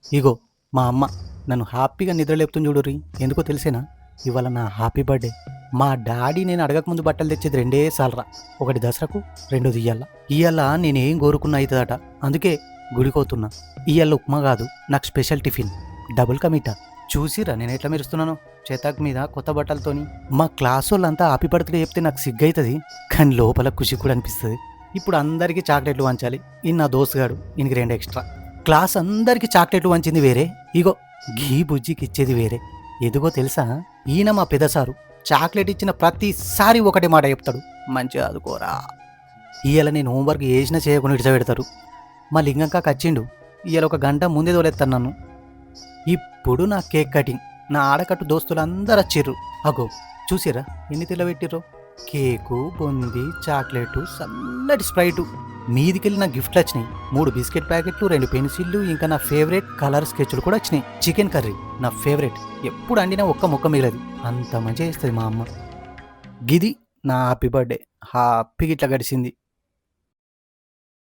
ఇగో మా అమ్మ నన్ను హ్యాపీగా నిద్ర లేపుతుంది చూడుర్రి. ఎందుకో తెలిసేనా? ఇవాళ నా హ్యాపీ బర్త్‌డే. మా డాడీ నేను అడగకముందు బట్టలు తెచ్చేది రెండే సార్లురా. ఒకటి దసరాకు, రెండోది ఇయ్యాల. ఇయ్యాల నేనేం కోరుకున్నా అయితదట. అందుకే గుడికోతున్నా. ఇయ్యాల ఉప్మా కాదు, నాకు special tiffin double ka meetha. చూసిర్రా నేను ఎట్లా మెరుస్తున్నానో చేతాక్ మీద కొత్త బట్టలతోని. మా క్లాసోళ్ళంతా హ్యాపీ బర్త్‌డే చెప్తే నాకు సిగ్గైతది. కానీ లోపల ఖుషి కూడా అనిపిస్తది. ఇప్పుడు అందరికీ చాక్లెట్లు పంచాలి. ఈయన నా దోస్తుగాడు, ఈయనకి 2 ఎక్స్ట్రా. క్లాస్ అందరికీ చాక్లెట్లు పంచింది వేరే, ఇగో గీ బుజ్జికి ఇచ్చేది వేరే. ఎదుగో తెలుసా? ఈయన మా పెదసారు. చాక్లెట్ ఇచ్చిన ప్రతిసారి ఒకటే మాట చెప్తాడు, మంచిగా ఆదుకోరా. ఇవాళ నేను హోంవర్క్ చేసినా చేయకుండా ఇడిచబెడతారు. మా లింగంకాక వచ్చిండు. ఇవాళ ఒక గంట ముందే తోలేస్తాను నన్ను. ఇప్పుడు నా కేక్ కటింగ్. నా ఆడకట్టు దోస్తులందరూ వచ్చిర్రు. అగో చూసిర్రా ఎన్ని తెల్లబెట్టిర్రో. కేకు, బొంది, చాక్లెట్, చల్లటి స్ప్రైటు. మీదికెళ్ళి నా గిఫ్ట్లు వచ్చినాయి. 3 బిస్కెట్ ప్యాకెట్లు, 2 పెన్సిళ్ళు, ఇంకా నా ఫేవరెట్ కలర్ స్కెచ్లు కూడా వచ్చినాయి. చికెన్ కర్రీ నా ఫేవరెట్. ఎప్పుడు అండినా ఒక్క ముక్క మిగలదు. అంత మంచిగా చేస్తుంది మా అమ్మ. గిది నా హ్యాపీ బర్త్డే. హ్యాపీగా ఇట్లా గడిచింది.